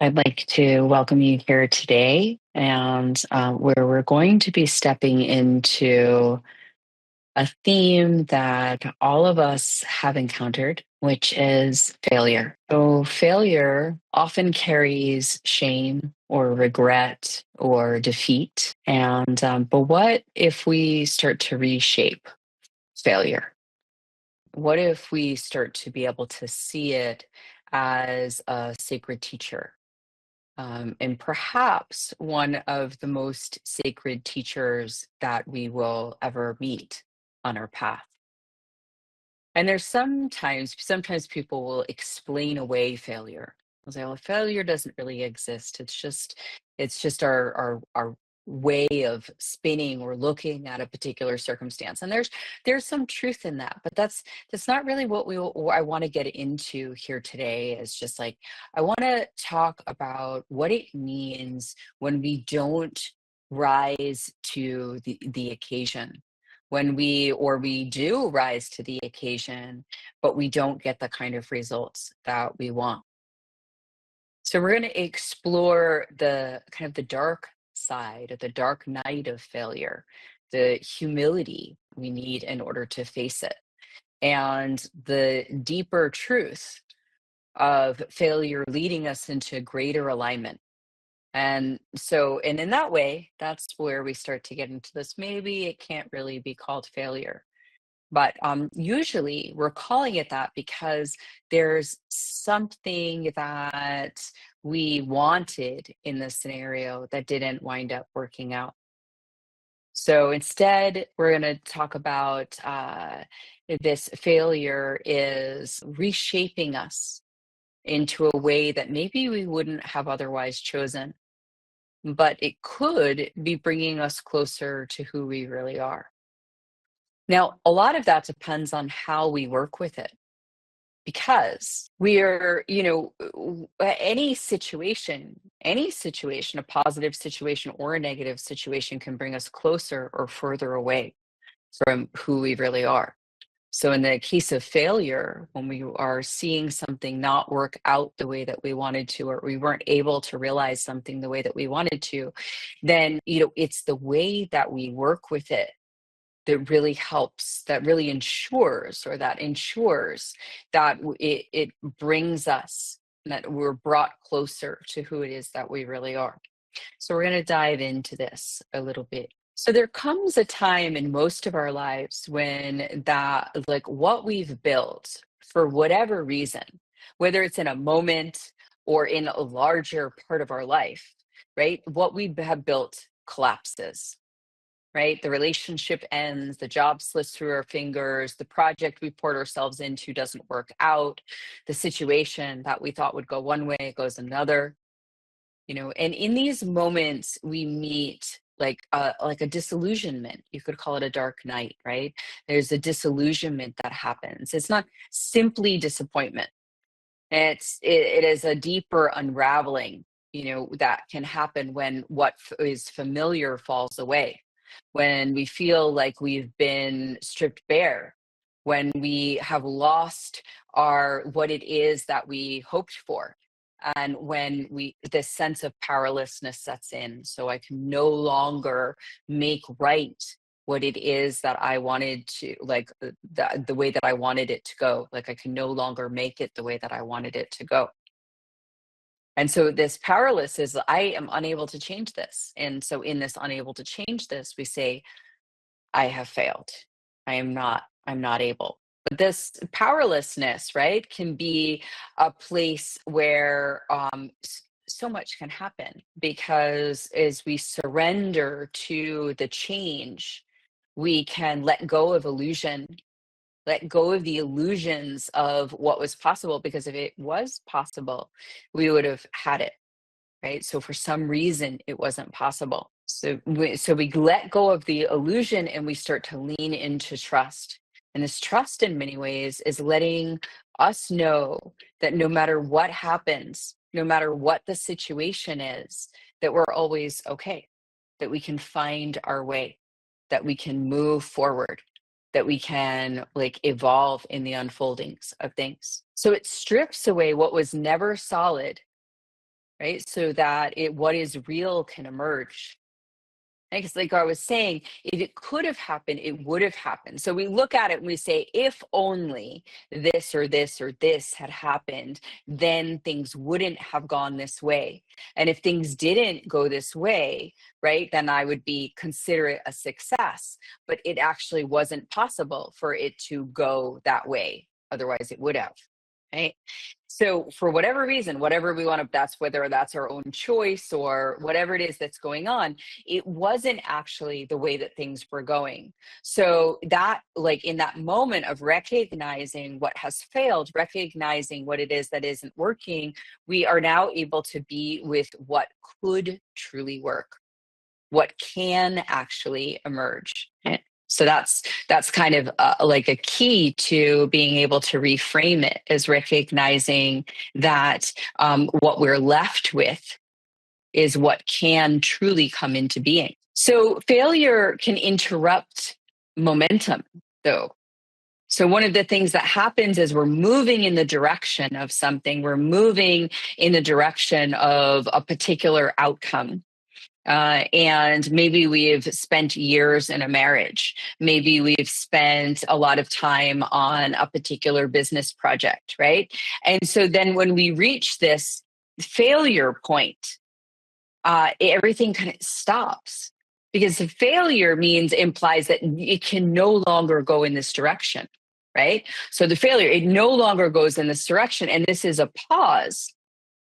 I'd like to welcome you here today, and where we're going to be stepping into a theme that all of us have encountered, which is failure. So, failure often carries shame or regret or defeat. But what if we start to reshape failure? What if we start to be able to see it as a sacred teacher? And perhaps one of the most sacred teachers that we will ever meet on our path. And there's sometimes people will explain away failure. They'll say, well, failure doesn't really exist. It's just our way of spinning or looking at a particular circumstance. And there's some truth in that, but that's not really what I want to get into here today. Is just like I want to talk about what it means when we don't rise to the occasion, when we do rise to the occasion, but we don't get the kind of results that we want. So we're going to explore the kind of the dark side, the dark night of failure, the humility we need in order to face it, and the deeper truth of failure leading us into greater alignment. And in that way, that's where we start to get into this. Maybe it can't really be called failure, but usually we're calling it that because there's something that we wanted in the scenario that didn't wind up working out. So instead, we're going to talk about this failure is reshaping us into a way that maybe we wouldn't have otherwise chosen, but it could be bringing us closer to who we really are. Now, a lot of that depends on how we work with it, because any situation, a positive situation or a negative situation can bring us closer or further away from who we really are. So, in the case of failure, when we are seeing something not work out the way that we wanted to, or we weren't able to realize something the way that we wanted to, then, it's the way that we work with it that really helps, that really ensures that it brings us, that we're brought closer to who it is that we really are. So we're going to dive into this a little bit. So there comes a time in most of our lives when that, like, what we've built for whatever reason, whether it's in a moment or in a larger part of our life, right? What we have built collapses, right? The relationship ends, the job slips through our fingers, the project we poured ourselves into doesn't work out, the situation that we thought would go one way goes another. And in these moments we meet like a disillusionment. You could call it a dark night, right? There's a disillusionment that happens. It's not simply disappointment. It is a deeper unraveling, that can happen when what is familiar falls away, when we feel like we've been stripped bare, when we have lost our what it is that we hoped for, and when this sense of powerlessness sets in. So I can no longer make right what it is that I wanted to, like, the way that I wanted it to go. Like, I can no longer make it the way that I wanted it to go. And so this powerless is, I am unable to change this. And so in this unable to change this, we say, I have failed. I'm not able. But this powerlessness, right, can be a place where so much can happen, because as we surrender to the change, we can let go of illusion, let go of the illusions of what was possible, because if it was possible, we would have had it, right? So for some reason, it wasn't possible. So we let go of the illusion and we start to lean into trust. And this trust, in many ways, is letting us know that no matter what happens, no matter what the situation is, that we're always okay, that we can find our way, that we can move forward. that we can like evolve in the unfoldings of things. So it strips away what was never solid, right? So that what is real can emerge. Because like I was saying, if it could have happened, it would have happened. So we look at it and we say, if only this or this or this had happened, then things wouldn't have gone this way. And if things didn't go this way, right, then I would consider it a success. But it actually wasn't possible for it to go that way. Otherwise it would have, right? So for whatever reason, whatever we want to, whether that's our own choice or whatever it is that's going on, it wasn't actually the way that things were going. So that, like in that moment of recognizing what has failed, recognizing what it is that isn't working, we are now able to be with what could truly work, what can actually emerge. So that's kind of like a key to being able to reframe it, is recognizing that what we're left with is what can truly come into being. So failure can interrupt momentum, though. So one of the things that happens is we're moving in the direction of something, we're moving in the direction of a particular outcome. And maybe we've spent years in a marriage. Maybe we've spent a lot of time on a particular business project, right? And so then when we reach this failure point, everything kind of stops, because the failure implies that it can no longer go in this direction, right? So the failure, it no longer goes in this direction. And this is a pause,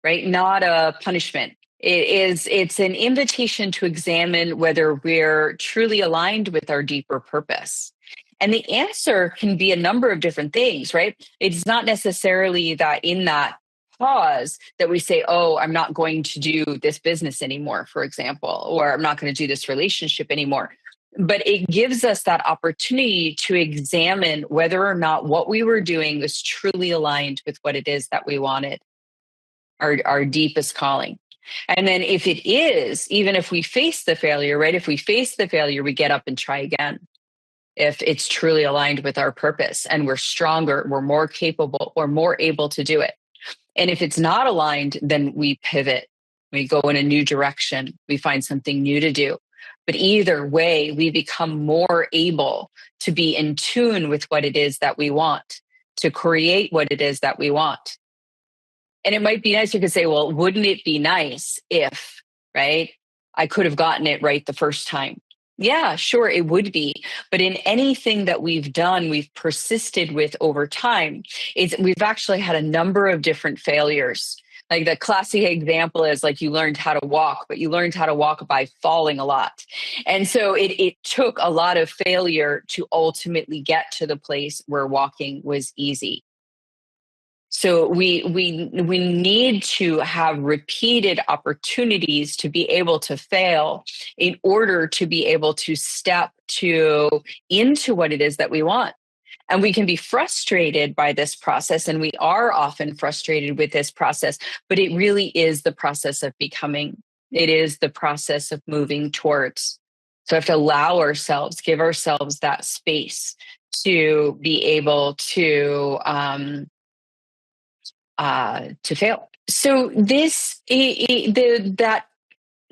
right? Not a punishment. It's an invitation to examine whether we're truly aligned with our deeper purpose. And the answer can be a number of different things, right? It's not necessarily that in that pause that we say, oh, I'm not going to do this business anymore, for example, or I'm not going to do this relationship anymore. But it gives us that opportunity to examine whether or not what we were doing was truly aligned with what it is that we wanted, our deepest calling. And then if it is, even if we face the failure, right? If we face the failure, we get up and try again. If it's truly aligned with our purpose and we're stronger, we're more capable, or more able to do it. And if it's not aligned, then we pivot. We go in a new direction. We find something new to do. But either way, we become more able to be in tune with what it is that we want, to create what it is that we want. And it might be nice, you could say, well, wouldn't it be nice if, right, I could have gotten it right the first time? Yeah, sure, it would be. But in anything that we've done, we've persisted with over time, we've actually had a number of different failures. Like the classic example is like you learned how to walk, but you learned how to walk by falling a lot. And so it took a lot of failure to ultimately get to the place where walking was easy. So we need to have repeated opportunities to be able to fail in order to be able to step into what it is that we want. And we can be frustrated by this process, and we are often frustrated with this process, but it really is the process of becoming. It is the process of moving towards. So we have to allow ourselves, give ourselves that space to be able to fail. So that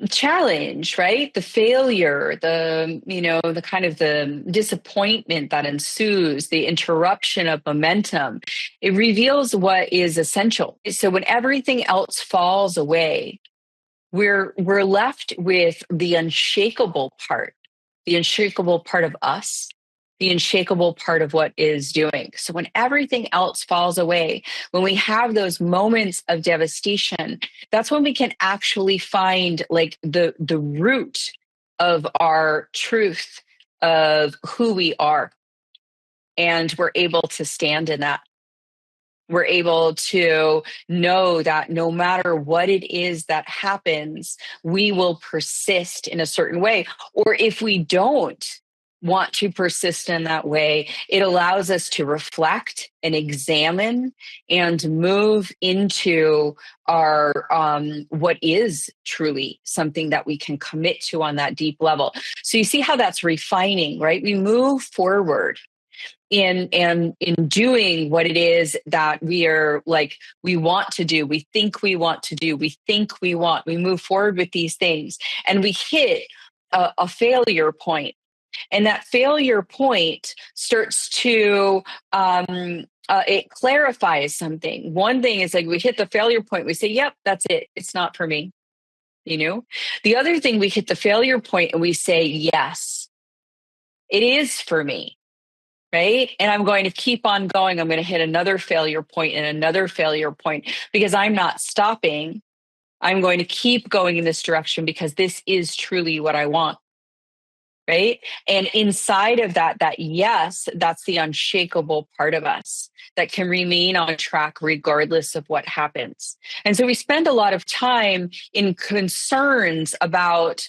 challenge, right? The failure, the kind of the disappointment that ensues, the interruption of momentum, it reveals what is essential. So when everything else falls away, we're left with the unshakable part of us, the unshakable part of what is doing. So when everything else falls away, when we have those moments of devastation, that's when we can actually find like the root of our truth, of who we are. And we're able to stand in that. We're able to know that no matter what it is that happens, we will persist in a certain way. Or if we don't want to persist in that way, it allows us to reflect and examine and move into our what is truly something that we can commit to on that deep level. So you see how that's refining, right? We move forward. in doing what it is that we are like we want to do, we think we want to do, we move forward with these things, and we hit a failure point, and that failure point starts to it clarifies something. One thing is like we hit the failure point, we say, yep, that's it, it's not for me, you know. The other thing, we hit the failure point and we say, yes, it is for me, right? And I'm going to keep on going. I'm going to hit another failure point and another failure point, because I'm not stopping. I'm going to keep going in this direction because this is truly what I want. Right. And inside of that yes, that's the unshakable part of us that can remain on track regardless of what happens. And so we spend a lot of time in concerns about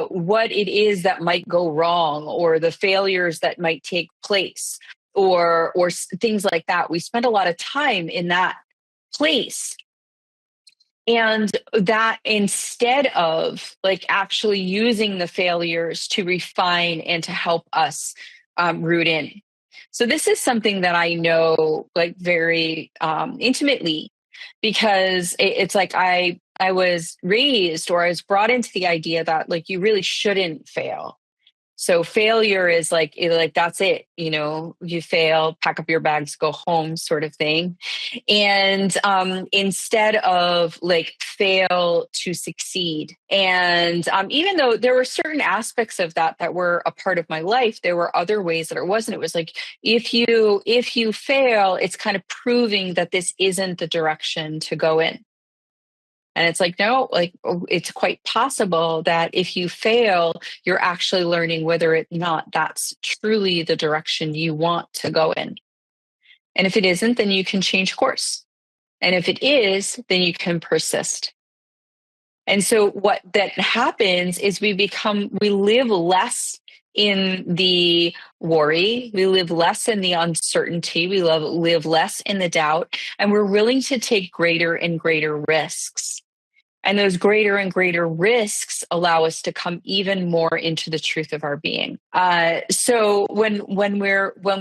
what it is that might go wrong, or the failures that might take place, or things like that. We spend a lot of time in that place, and that instead of like actually using the failures to refine and to help us root in. So this is something that I know like very intimately, because it's like I was raised, or I was brought into the idea that like you really shouldn't fail. So failure is like that's it, you know, you fail, pack up your bags, go home, sort of thing. And instead of like fail to succeed. And even though there were certain aspects of that were a part of my life, there were other ways that it wasn't. It was like if you fail, it's kind of proving that this isn't the direction to go in. And it's like, no, like it's quite possible that if you fail, you're actually learning whether or not that's truly the direction you want to go in. And if it isn't, then you can change course. And if it is, then you can persist. And so what that happens is we live less in the worry, we live less in the uncertainty, we live less in the doubt, and we're willing to take greater and greater risks. And those greater and greater risks allow us to come even more into the truth of our being. So when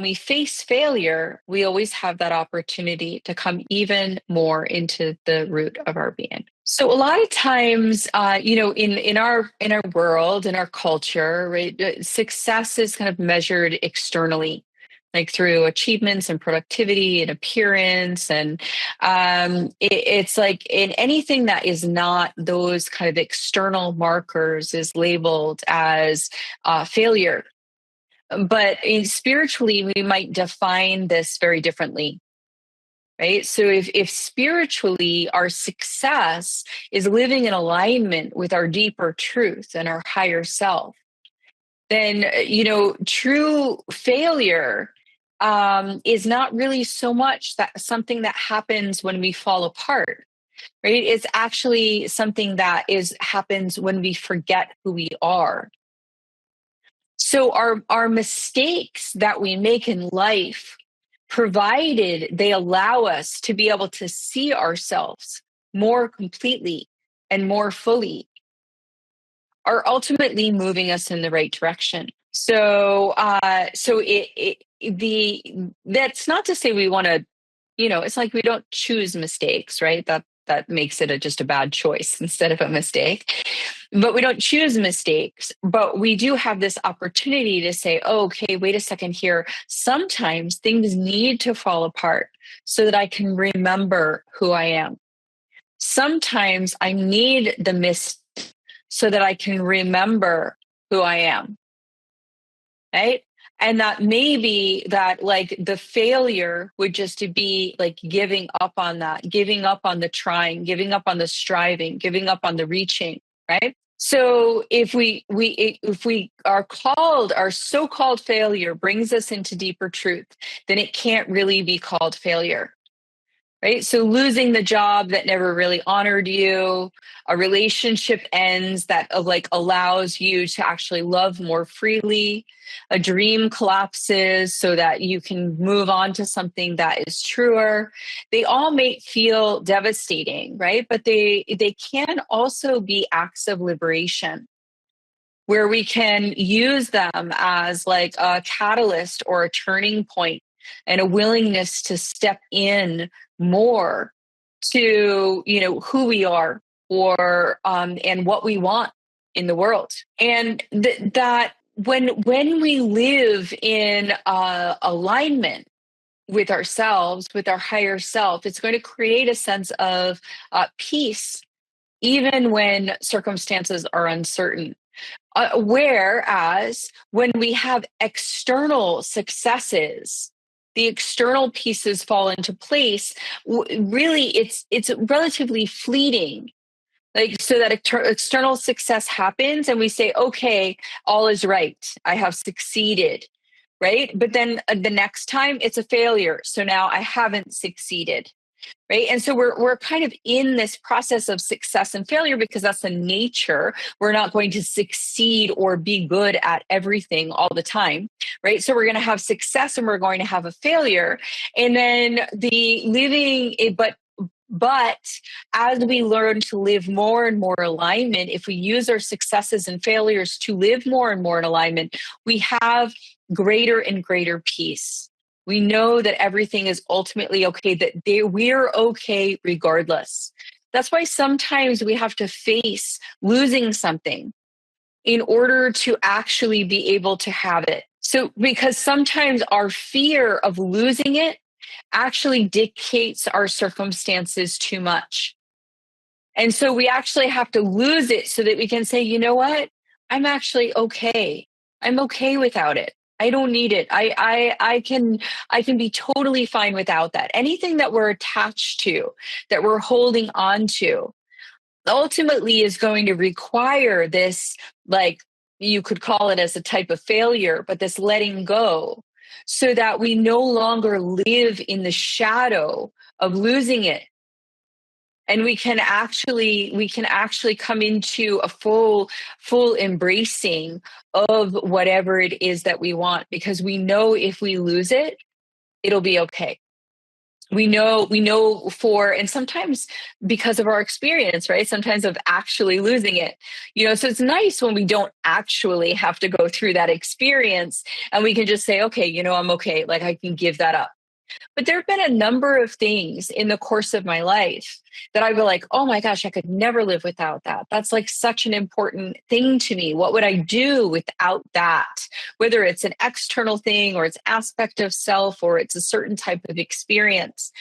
we face failure, we always have that opportunity to come even more into the root of our being. So a lot of times, in our world, in our culture, right, success is kind of measured externally, like through achievements and productivity and appearance. And it's like in anything that is not those kind of external markers is labeled as failure. But spiritually, we might define this very differently. Right. So if spiritually our success is living in alignment with our deeper truth and our higher self, then, true failure is not really so much that something that happens when we fall apart, right? It's actually something that happens when we forget who we are. So our mistakes that we make in life, provided they allow us to be able to see ourselves more completely and more fully, are ultimately moving us in the right direction. So, that's not to say we want to, it's like we don't choose mistakes, right? That makes it just a bad choice instead of a mistake. But we don't choose mistakes, but we do have this opportunity to say, oh, okay, wait a second here. Sometimes things need to fall apart so that I can remember who I am. Sometimes I need the mistake so that I can remember who I am. Right. And that maybe that like the failure would just to be like giving up on that, giving up on the trying, giving up on the striving, giving up on the reaching. Right. So if we are called, our so-called failure brings us into deeper truth, then it can't really be called failure. Right. So losing the job that never really honored you, a relationship ends that like allows you to actually love more freely, a dream collapses so that you can move on to something that is truer. They all may feel devastating, right? But they can also be acts of liberation. where we can use them as like a catalyst or a turning point and a willingness to step in more to, who we are or and what we want in the world. And that when we live in alignment with ourselves, with our higher self, it's going to create a sense of peace, even when circumstances are uncertain. Whereas when we have external successes, the external pieces fall into place. Really, it's relatively fleeting. Like, so that external success happens, and we say, "Okay, all is right. I have succeeded." Right, but then the next time it's a failure. So now I haven't succeeded. Right. And so we're kind of in this process of success and failure because that's the nature. We're not going to succeed or be good at everything all the time. Right. So we're going to have success and we're going to have a failure. And then the living it, but as we learn to live more and more alignment, if we use our successes and failures to live more and more in alignment, we have greater and greater peace. We know that everything is ultimately okay, that we're okay regardless. That's why sometimes we have to face losing something in order to actually be able to have it. So, because sometimes our fear of losing it actually dictates our circumstances too much. And so we actually have to lose it so that we can say, you know what? I'm actually okay. I'm okay without it. I don't need it. I can be totally fine without that. Anything that we're attached to, that we're holding on to, ultimately is going to require this, like, you could call it as a type of failure, but this letting go, so that we no longer live in the shadow of losing it, and we can actually come into a full embracing of whatever it is that we want, because we know if we lose it, it'll be okay. We know for, and sometimes because of our experience, right? Sometimes of actually losing it, so it's nice when we don't actually have to go through that experience, and we can just say, okay, I'm okay. Like, I can give that up. But there have been a number of things in the course of my life that I be like, oh my gosh, I could never live without that. That's like such an important thing to me. What would I do without that? Whether it's an external thing or it's aspect of self or it's a certain type of experience.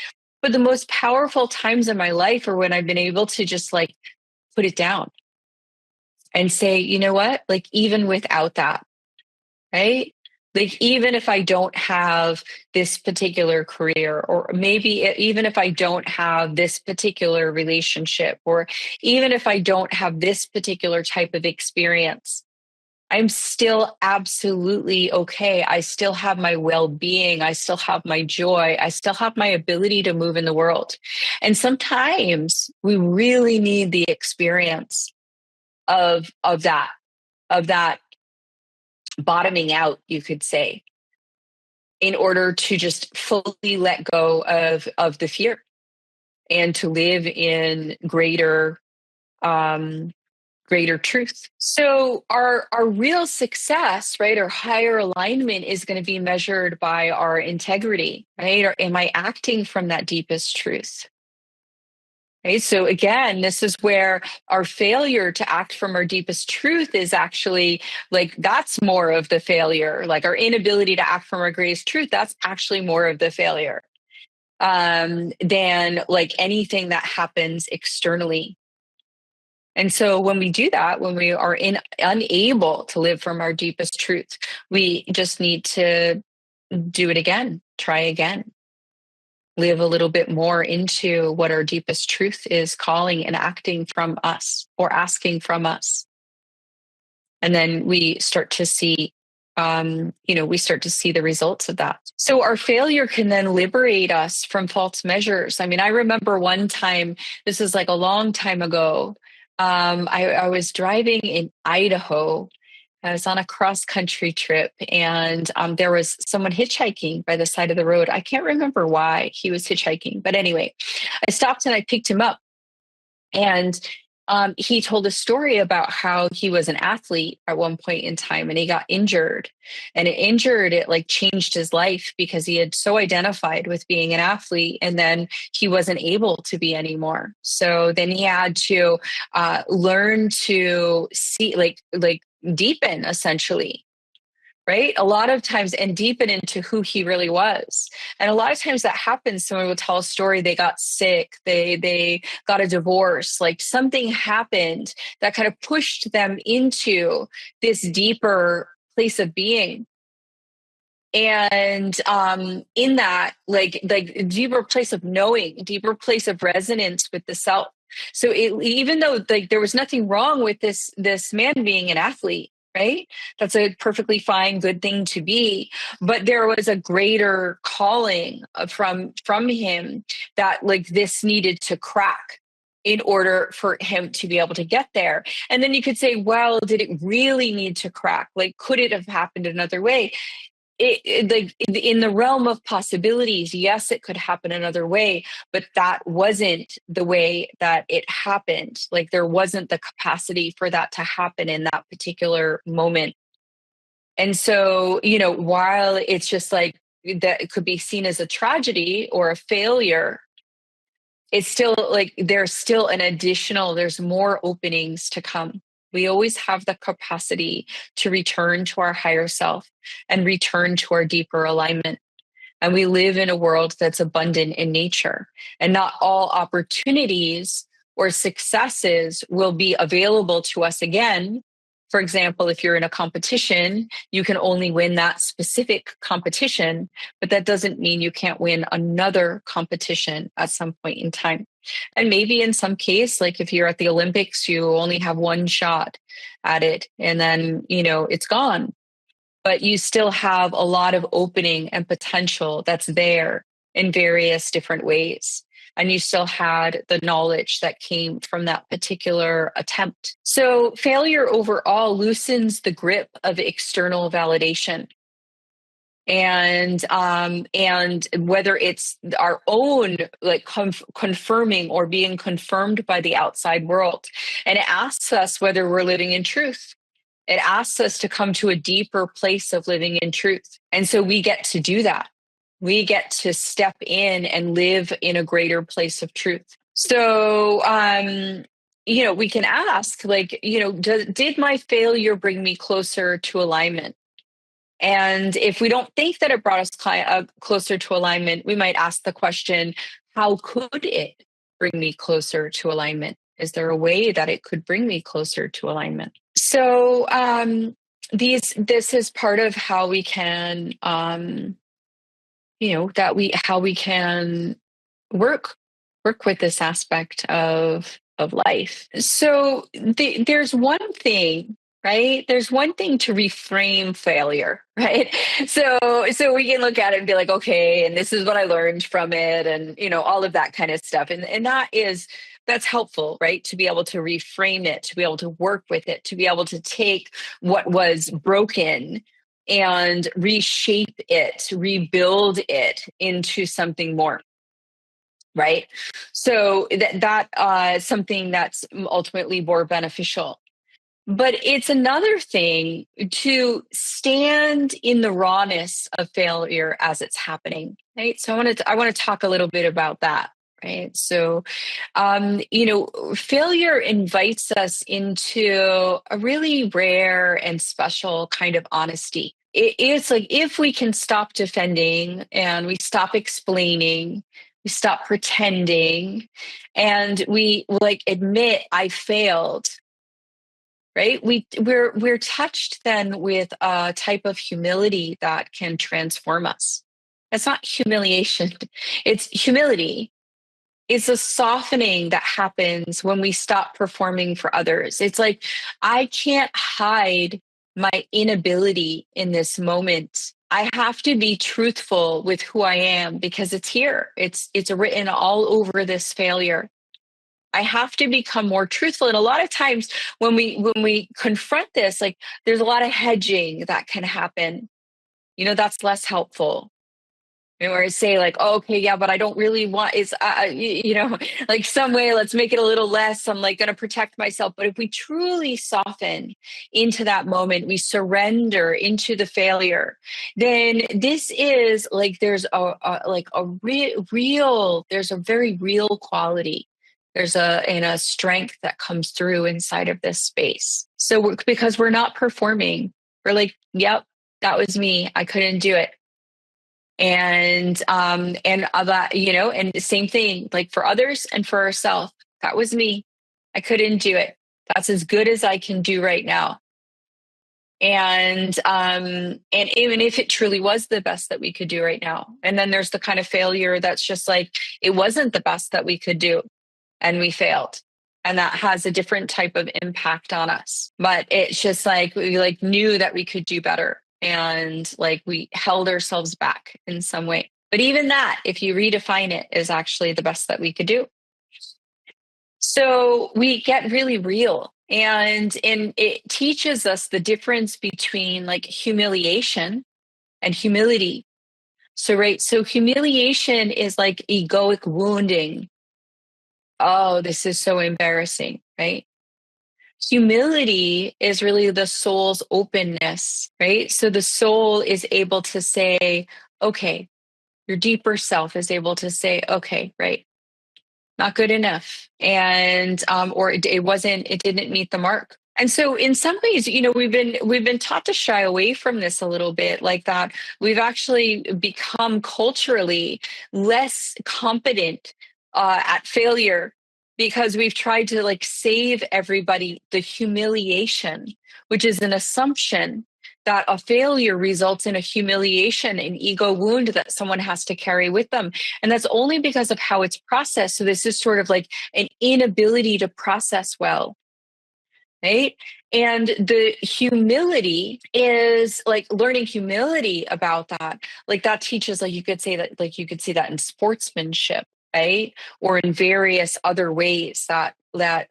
But the most powerful times in my life are when I've been able to just like put it down and say, you know what? Like, even without that, right? Like, even if I don't have this particular career, or maybe even if I don't have this particular relationship, or even if I don't have this particular type of experience, I'm still absolutely okay. I still have my well-being. I still have my joy. I still have my ability to move in the world. And sometimes we really need the experience of that bottoming out, you could say, in order to just fully let go of the fear and to live in greater truth. So our real success, right, or higher alignment is going to be measured by our integrity, right? Or am I acting from that deepest truth? Right. So again, this is where our failure to act from our deepest truth is actually, like, that's more of the failure. Like, our inability to act from our greatest truth, that's actually more of the failure than like anything that happens externally. And so when we do that, when we are unable to live from our deepest truth, we just need to do it again, try again, live a little bit more into what our deepest truth is calling and acting from us or asking from us. And then we start to see, we start to see the results of that. So our failure can then liberate us from false measures. I mean, I remember one time, this is like a long time ago. I was driving in Idaho. I was on a cross country trip, and there was someone hitchhiking by the side of the road. I can't remember why he was hitchhiking, but anyway, I stopped and I picked him up. And he told a story about how he was an athlete at one point in time and he got injured, and it like changed his life because he had so identified with being an athlete, and then he wasn't able to be anymore. So then he had to learn to see, like deepen, essentially, right? A lot of times, and deepen into who he really was. And a lot of times that happens. Someone will tell a story, they got sick, they got a divorce, like something happened that kind of pushed them into this deeper place of being. And in that, like deeper place of knowing, deeper place of resonance with the self. So even though like there was nothing wrong with this man being an athlete, right? That's a perfectly fine, good thing to be. But there was a greater calling from him that like this needed to crack in order for him to be able to get there. And then you could say, well, did it really need to crack? Like, could it have happened another way? Like in the realm of possibilities, yes, it could happen another way, but that wasn't the way that it happened. Like there wasn't the capacity for that to happen in that particular moment. And so, while it's just like that, it could be seen as a tragedy or a failure, it's still like there's more openings to come. We always have the capacity to return to our higher self and return to our deeper alignment. And we live in a world that's abundant in nature, and not all opportunities or successes will be available to us again. For example, if you're in a competition, you can only win that specific competition, but that doesn't mean you can't win another competition at some point in time. And maybe in some case, like if you're at the Olympics, you only have one shot at it and then, it's gone, but you still have a lot of opening and potential that's there in various different ways. And you still had the knowledge that came from that particular attempt. So failure overall loosens the grip of external validation. And whether it's our own like confirming or being confirmed by the outside world, and it asks us whether we're living in truth. It asks us to come to a deeper place of living in truth. And so we get to do that. We get to step in and live in a greater place of truth. So, we can ask, like, did my failure bring me closer to alignment? And if we don't think that it brought us closer to alignment, we might ask the question, how could it bring me closer to alignment? Is there a way that it could bring me closer to alignment? So this is part of how we can, how we can work with this aspect of life. So there's one thing, right? There's one thing to reframe failure, right? So we can look at it and be like, okay, and this is what I learned from it, and all of that kind of stuff, and that's helpful, right? To be able to reframe it, to be able to work with it, to be able to take what was broken and reshape it, rebuild it into something more, right? So that something that's ultimately more beneficial. But it's another thing to stand in the rawness of failure as it's happening, right? So I want to talk a little bit about that, right? So, failure invites us into a really rare and special kind of honesty. It's like if we can stop defending and we stop explaining, we stop pretending, and we like admit I failed, right? We're touched then with a type of humility that can transform us. It's not humiliation, it's humility. It's a softening that happens when we stop performing for others. It's like I can't hide my inability in this moment. I have to be truthful with who I am because it's here. It's written all over this failure. I have to become more truthful. And a lot of times when we confront this, like there's a lot of hedging that can happen. That's less helpful. Or say like, oh, okay, yeah, but I don't really want it's like some way, let's make it a little less. I'm like going to protect myself. But if we truly soften into that moment, we surrender into the failure, then this is like there's there's a very real quality. There's a strength that comes through inside of this space. So because we're not performing, we're like, yep, that was me. I couldn't do it. And that, and the same thing, like for others and for ourselves, that was me. I couldn't do it. That's as good as I can do right now. And even if it truly was the best that we could do right now, and then there's the kind of failure that's just like it wasn't the best that we could do and we failed, and that has a different type of impact on us. But it's just like we like knew that we could do better, and like we held ourselves back in some way. But even that, if you redefine it, is actually the best that we could do. So we get really real, and it teaches us the difference between like humiliation and humility. So humiliation is like egoic wounding. Oh, this is so embarrassing, right? Humility is really the soul's openness, right? So the soul is able to say, okay, your deeper self is able to say, okay, right, not good enough. And or it didn't meet the mark. And so in some ways, we've been taught to shy away from this a little bit, like that we've actually become culturally less competent at failure, because we've tried to like save everybody the humiliation, which is an assumption that a failure results in a humiliation, an ego wound that someone has to carry with them. And that's only because of how it's processed. So this is sort of like an inability to process well, right? And the humility is like learning humility about that. Like that teaches, like you could see that in sportsmanship, right? Or in various other ways that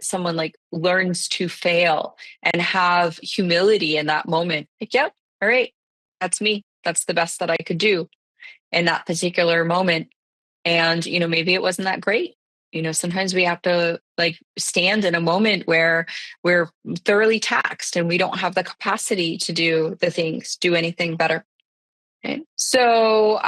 someone like learns to fail and have humility in that moment. Like, yep, all right, that's me. That's the best that I could do in that particular moment. And maybe it wasn't that great. Sometimes we have to like stand in a moment where we're thoroughly taxed and we don't have the capacity to do anything better. Okay. So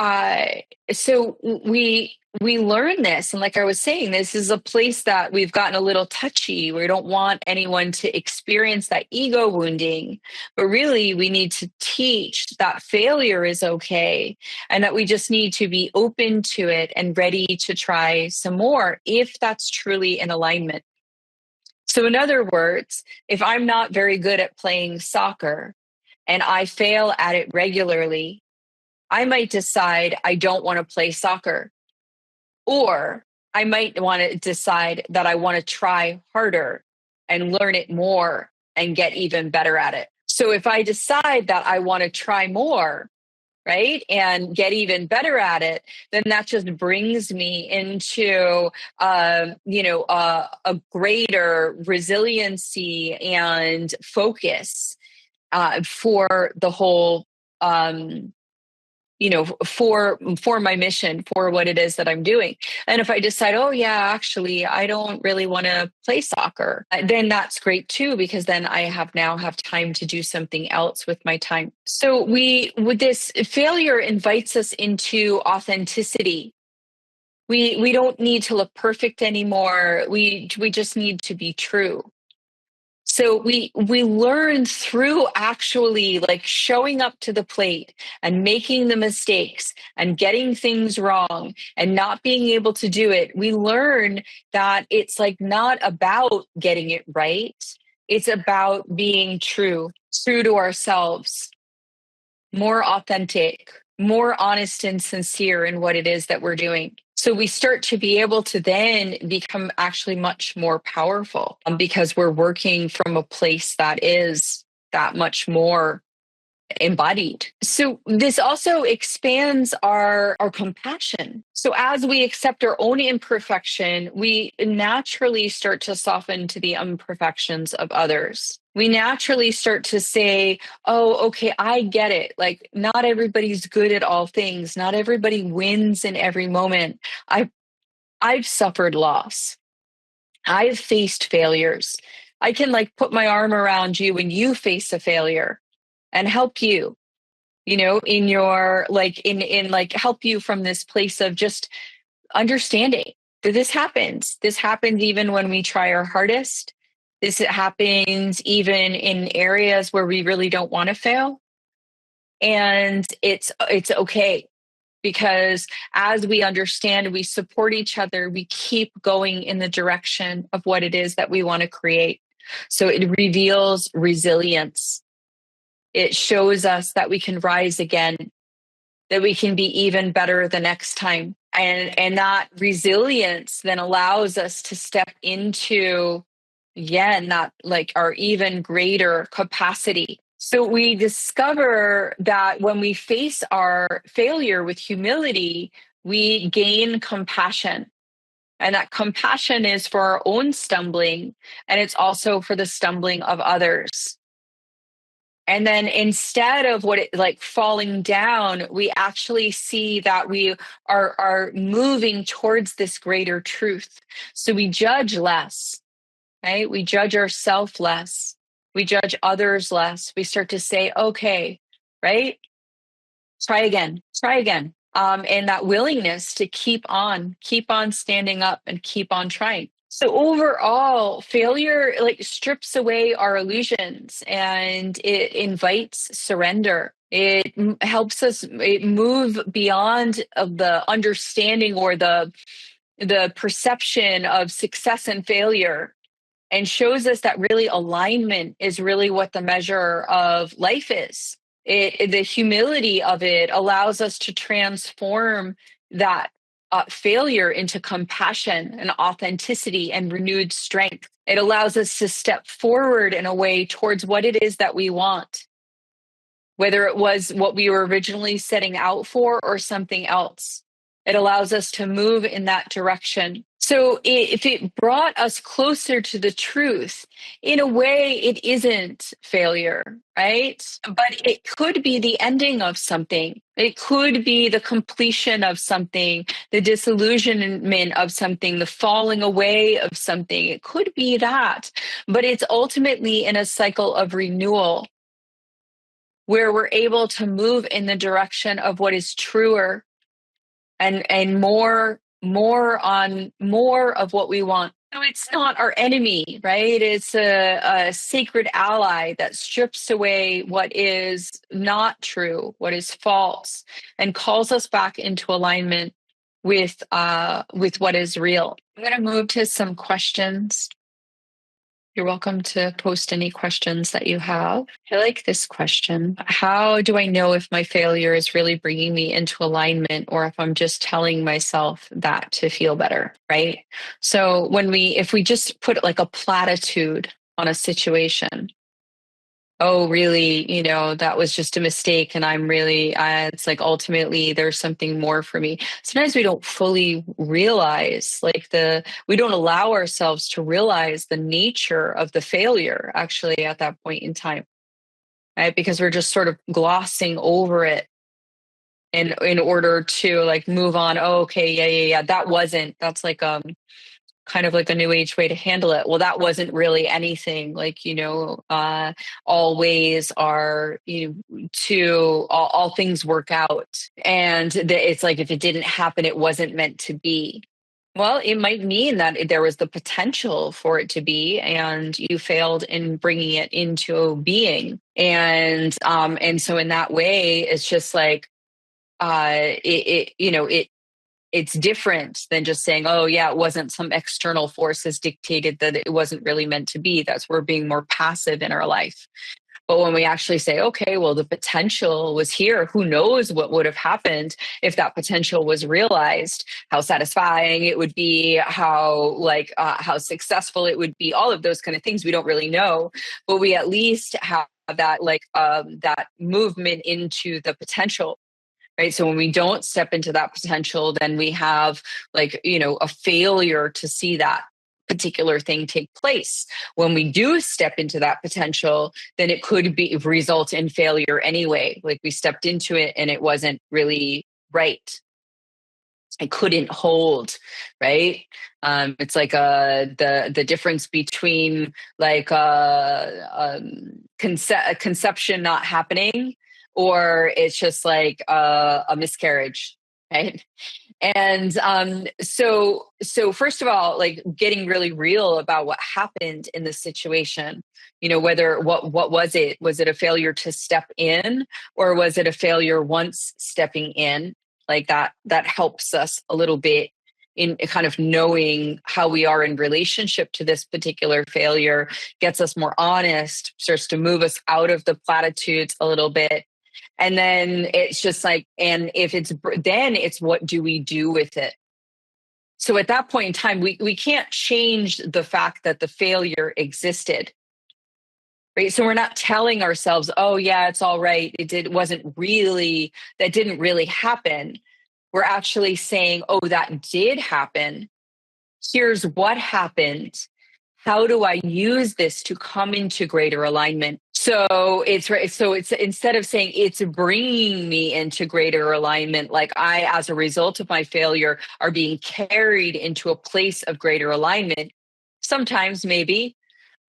we learn this, and like I was saying, this is a place that we've gotten a little touchy. We don't want anyone to experience that ego wounding, but really we need to teach that failure is okay, and that we just need to be open to it and ready to try some more if that's truly in alignment. So, in other words, if I'm not very good at playing soccer and I fail at it regularly, I might decide I don't want to play soccer. Or I might want to decide that I want to try harder and learn it more and get even better at it. So if I decide that I want to try more, right, and get even better at it, then that just brings me into, a greater resiliency and focus for the whole for my mission, for what it is that I'm doing. And if I decide, oh yeah, actually I don't really want to play soccer, then that's great too, because then I have time to do something else with my time. So with this failure invites us into authenticity. We don't need to look perfect anymore. We just need to be true. So we learn through actually like showing up to the plate and making the mistakes and getting things wrong and not being able to do it. We learn that it's like not about getting it right. It's about being true to ourselves, more authentic, more honest and sincere in what it is that we're doing. So we start to be able to then become actually much more powerful, because we're working from a place that is that much more embodied. So this also expands our compassion. So as we accept our own imperfection, we naturally start to soften to the imperfections of others. We naturally start to say, oh, okay, I get it. Like, not everybody's good at all things. Not everybody wins in every moment. I've suffered loss. I've faced failures. I can like put my arm around you when you face a failure and help you, in your like in like help you from this place of just understanding that this happens. This happens even when we try our hardest. This happens even in areas where we really don't want to fail. And it's okay, because as we understand, we support each other, we keep going in the direction of what it is that we want to create. So it reveals resilience. It shows us that we can rise again, that we can be even better the next time. And that resilience then allows us to step into, again, that like our even greater capacity. So we discover that when we face our failure with humility, we gain compassion. And that compassion is for our own stumbling, and it's also for the stumbling of others. And then instead of what it like falling down, we actually see that we are moving towards this greater truth. So we judge less, right? We judge ourselves less. We judge others less. We start to say, okay, right? Try again, try again. And that willingness to keep on standing up and keep on trying. So overall, failure like strips away our illusions and it invites surrender. It helps us move beyond of the understanding or the perception of success and failure, and shows us that really alignment is really what the measure of life is. The humility of it allows us to transform that failure into compassion and authenticity and renewed strength. It allows us to step forward in a way towards what it is that we want, whether it was what we were originally setting out for or something else. It allows us to move in that direction. So if it brought us closer to the truth, in a way, it isn't failure, right? But it could be the ending of something. It could be the completion of something, the disillusionment of something, the falling away of something. It could be that, but it's ultimately in a cycle of renewal where we're able to move in the direction of what is truer and more of what we want. So it's not our enemy, right? It's a sacred ally that strips away what is not true, what is false, and calls us back into alignment with what is real. I'm going to move to some questions. You're welcome to post any questions that you have. I like this question. How do I know if my failure is really bringing me into alignment or if I'm just telling myself that to feel better, right? So if we just put like a platitude on a situation, oh, really, that was just a mistake. And I'm really, it's like ultimately there's something more for me. Sometimes we don't fully realize, we don't allow ourselves to realize the nature of the failure actually at that point in time, right? Because we're just sort of glossing over it in order to like move on. Oh, okay. Yeah. That's like, kind of like a new age way to handle it. Well, that wasn't really anything. Like, all ways are, to all things work out. And it's like, if it didn't happen, it wasn't meant to be. Well, it might mean that there was the potential for it to be, and you failed in bringing it into being. And so in that way, it's just like, it's different than just saying, oh yeah, it wasn't some external forces dictated that it wasn't really meant to be. That's we're being more passive in our life. But when we actually say, okay, well, the potential was here, who knows what would have happened if that potential was realized, how satisfying it would be, how successful it would be, all of those kind of things we don't really know, but we at least have that that movement into the potential. Right. So when we don't step into that potential, then we have a failure to see that. particular thing take place. When we do step into that potential, then it could be result in failure anyway. Like we stepped into it and it wasn't really right. I couldn't hold, right? It's like the difference between like a conception not happening, or it's just like a miscarriage, right? And so first of all, like getting really real about what happened in the situation. Whether what was it? Was it a failure to step in, or was it a failure once stepping in? Like that helps us a little bit in kind of knowing how we are in relationship to this particular failure, gets us more honest, starts to move us out of the platitudes a little bit. And then it's just like, and if then it's what do we do with it? So at that point in time, we can't change the fact that the failure existed, right? So we're not telling ourselves, oh yeah, it's all right. That didn't really happen. We're actually saying, oh, that did happen. Here's what happened. How do I use this to come into greater alignment? So it's right. So it's instead of saying it's bringing me into greater alignment, like I, as a result of my failure, are being carried into a place of greater alignment. Sometimes maybe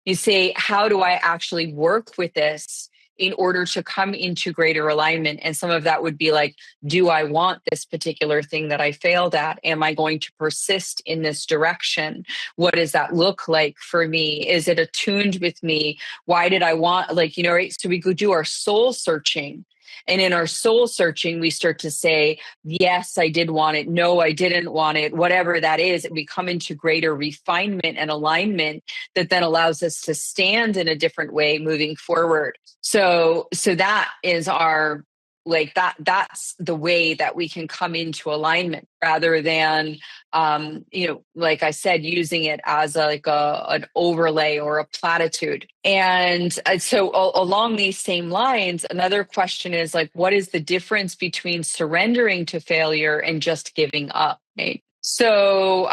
you say, how do I actually work with this in order to come into greater alignment? And some of that would be like, do I want this particular thing that I failed at? Am I going to persist in this direction? What does that look like for me? Is it attuned with me? Why did I want, right? So we go do our soul searching. And in our soul searching, we start to say, yes, I did want it. No, I didn't want it. Whatever that is, we come into greater refinement and alignment that then allows us to stand in a different way moving forward. So that is our, like that's the way that we can come into alignment, rather than like I said, using it as an overlay or a platitude. And so along these same lines, another question is like, what is the difference between surrendering to failure and just giving up, right? So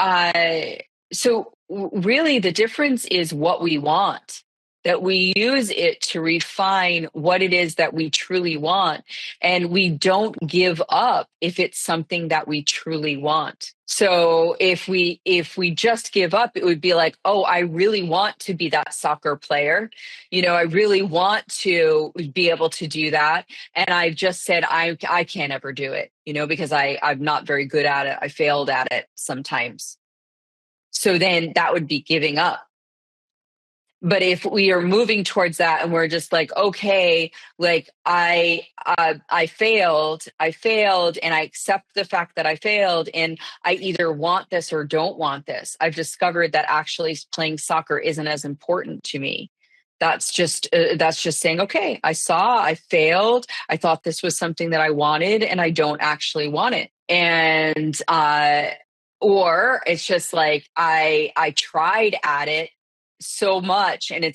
really the difference is what we want, that we use it to refine what it is that we truly want. And we don't give up if it's something that we truly want. So if we just give up, it would be like, oh, I really want to be that soccer player. I really want to be able to do that. And I've just said, I can't ever do it, because I'm not very good at it. I failed at it sometimes. So then that would be giving up. But if we are moving towards that and we're just like, okay, like I failed and I accept the fact that I failed, and I either want this or don't want this. I've discovered that actually playing soccer isn't as important to me. That's just saying, okay, I failed. I thought this was something that I wanted and I don't actually want it. And, or it's just like, I tried at it so much and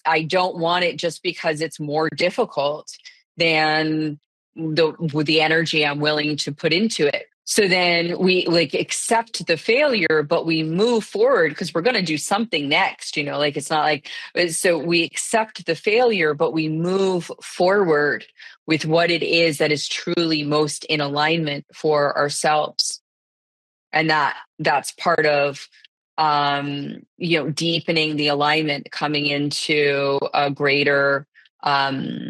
I don't want it just because it's more difficult than the energy I'm willing to put into it. So then we like accept the failure, but we move forward because we're going to do something next, like it's not like, so we accept the failure, but we move forward with what it is that is truly most in alignment for ourselves. And that's part of deepening the alignment, coming into a greater, a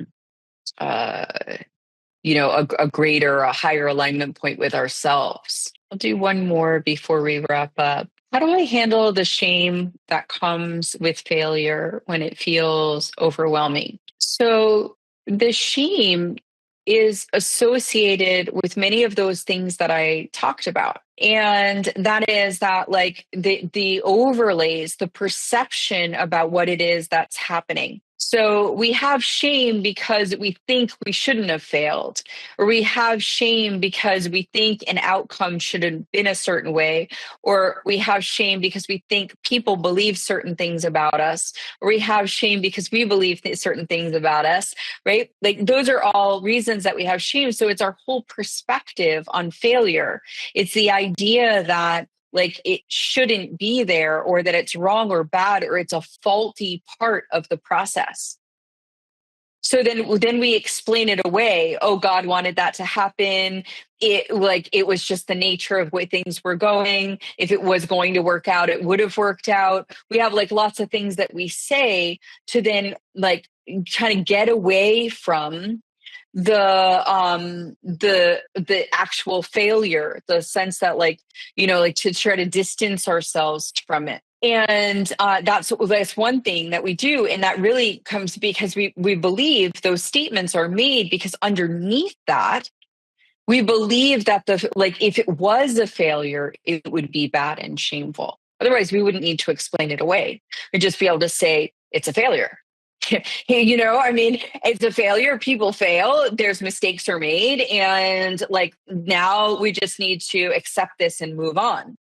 higher alignment point with ourselves. I'll do one more before we wrap up. How do I handle the shame that comes with failure when it feels overwhelming? So the shame is associated with many of those things that I talked about. And that is that like the overlays, the perception about what it is that's happening. So we have shame because we think we shouldn't have failed, or we have shame because we think an outcome should have been a certain way, or we have shame because we think people believe certain things about us, or we have shame because we believe certain things about us, right? Like those are all reasons that we have shame. So it's our whole perspective on failure. It's the idea that like it shouldn't be there, or that it's wrong or bad, or it's a faulty part of the process. So then we explain it away. Oh, God wanted that to happen. It was just the nature of way things were going. If it was going to work out, it would have worked out. We have like lots of things that we say to then like trying to get away from the actual failure, the sense that like, like to try to distance ourselves from it. And that's one thing that we do, and that really comes because we believe those statements are made because underneath that we believe that if it was a failure, it would be bad and shameful. Otherwise, we wouldn't need to explain it away. We'd just be able to say it's a failure. I mean, it's a failure. People fail. There's mistakes are made, and like now we just need to accept this and move on.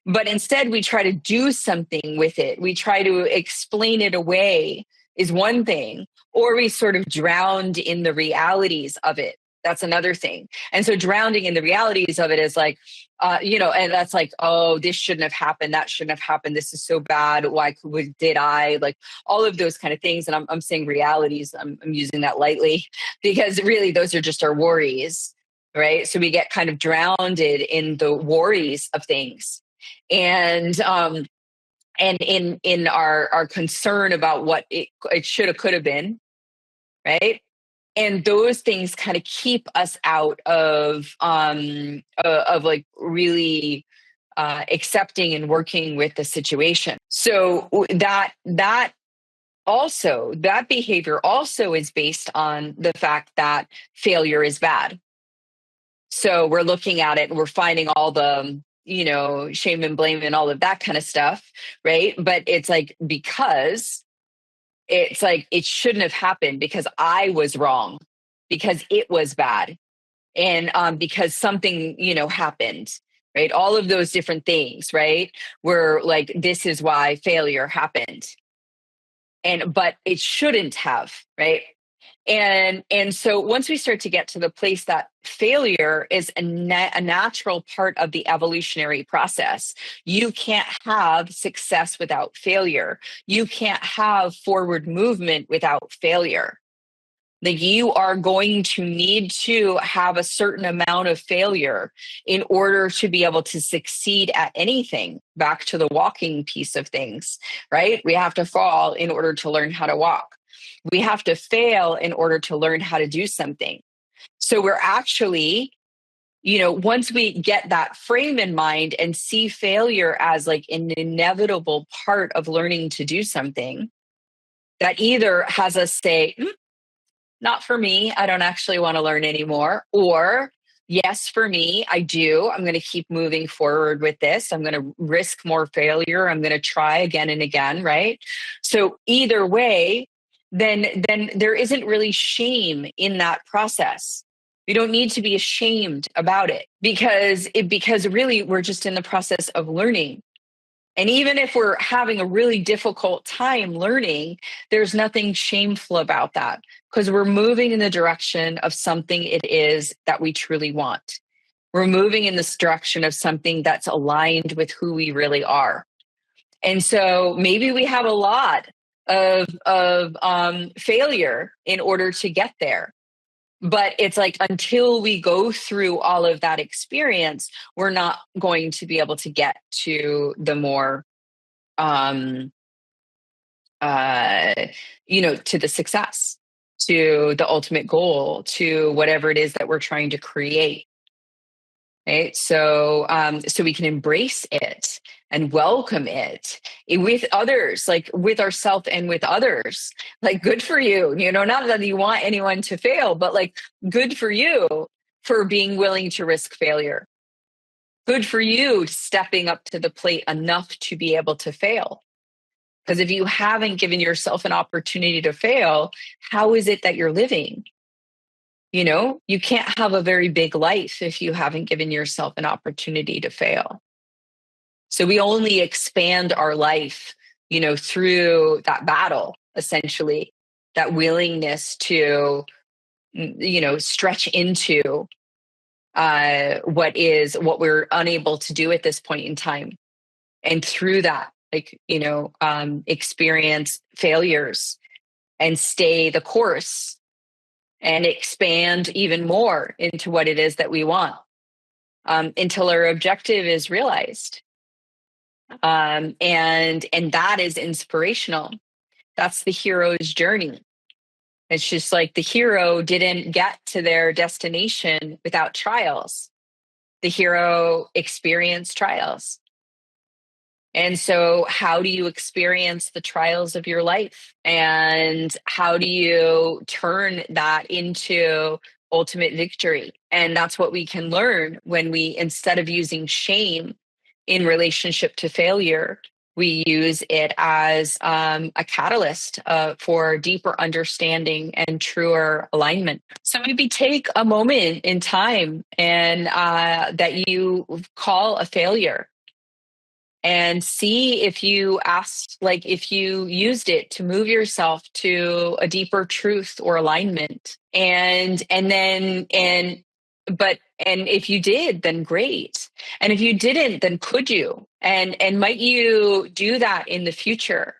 But instead, we try to do something with it. We try to explain it away is one thing, or we sort of drowned in the realities of it. That's another thing. And so drowning in the realities of it is like, and that's like, oh, this shouldn't have happened. That shouldn't have happened. This is so bad. Why did I? Like all of those kind of things. And I'm saying realities. I'm using that lightly because really those are just our worries, right? So we get kind of drowned in the worries of things. And in our concern about what it should have could have been, right? And those things kind of keep us out of like really accepting and working with the situation. So that behavior also is based on the fact that failure is bad. So we're looking at it and we're finding all the shame and blame and all of that kind of stuff, right? But it's like because it's like it shouldn't have happened because I was wrong, because it was bad, and because something happened, right? All of those different things, right? Where like this is why failure happened, but it shouldn't have, right? And so once we start to get to the place that failure is a natural part of the evolutionary process, you can't have success without failure. You can't have forward movement without failure. Like you are going to need to have a certain amount of failure in order to be able to succeed at anything. Back to the walking piece of things, right? We have to fall in order to learn how to walk. We have to fail in order to learn how to do something. So we're actually, once we get that frame in mind and see failure as like an inevitable part of learning to do something, that either has us say, not for me, I don't actually want to learn anymore, or yes, for me, I do. I'm going to keep moving forward with this. I'm going to risk more failure. I'm going to try again and again, right? So either way, then there isn't really shame in that process. We don't need to be ashamed about it because really we're just in the process of learning. And even if we're having a really difficult time learning, there's nothing shameful about that because we're moving in the direction of something it is that we truly want. We're moving in this direction of something that's aligned with who we really are. And so maybe we have a lot of failure in order to get there. But it's like until we go through all of that experience, we're not going to be able to get to the more um to the success, to the ultimate goal, to whatever it is that we're trying to create, right? So we can embrace it and welcome it with others, like with ourselves and with others. Like good for you, not that you want anyone to fail, but like good for you for being willing to risk failure. Good for you stepping up to the plate enough to be able to fail. Because if you haven't given yourself an opportunity to fail, how is it that you're living? You can't have a very big life if you haven't given yourself an opportunity to fail. So we only expand our life, through that battle, essentially, that willingness to, stretch into what we're unable to do at this point in time. And through that, experience failures and stay the course and expand even more into what it is that we want, until our objective is realized. And that is inspirational. That's the hero's journey. It's just like the hero didn't get to their destination without trials. The hero experienced trials. And so, how do you experience the trials of your life? And how do you turn that into ultimate victory? And that's what we can learn when we, instead of using shame in relationship to failure, we use it as a catalyst for deeper understanding and truer alignment. So maybe take a moment in time and that you call a failure, and see if you if you used it to move yourself to a deeper truth or alignment. And if you did, then great. And if you didn't, then could you? And might you do that in the future,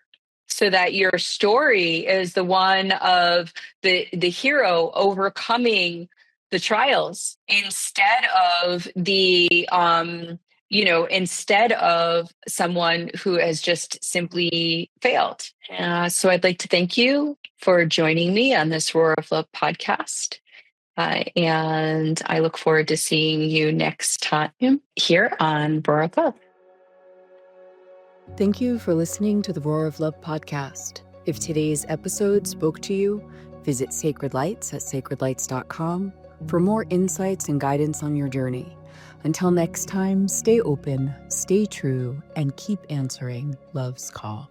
so that your story is the one of the hero overcoming the trials, instead of instead of someone who has just simply failed. So I'd like to thank you for joining me on this Roar of Love podcast. And I look forward to seeing you next time here on Roar of Love. Thank you for listening to the Roar of Love podcast. If today's episode spoke to you, visit Sacred Lights at sacredlights.com for more insights and guidance on your journey. Until next time, stay open, stay true, and keep answering love's call.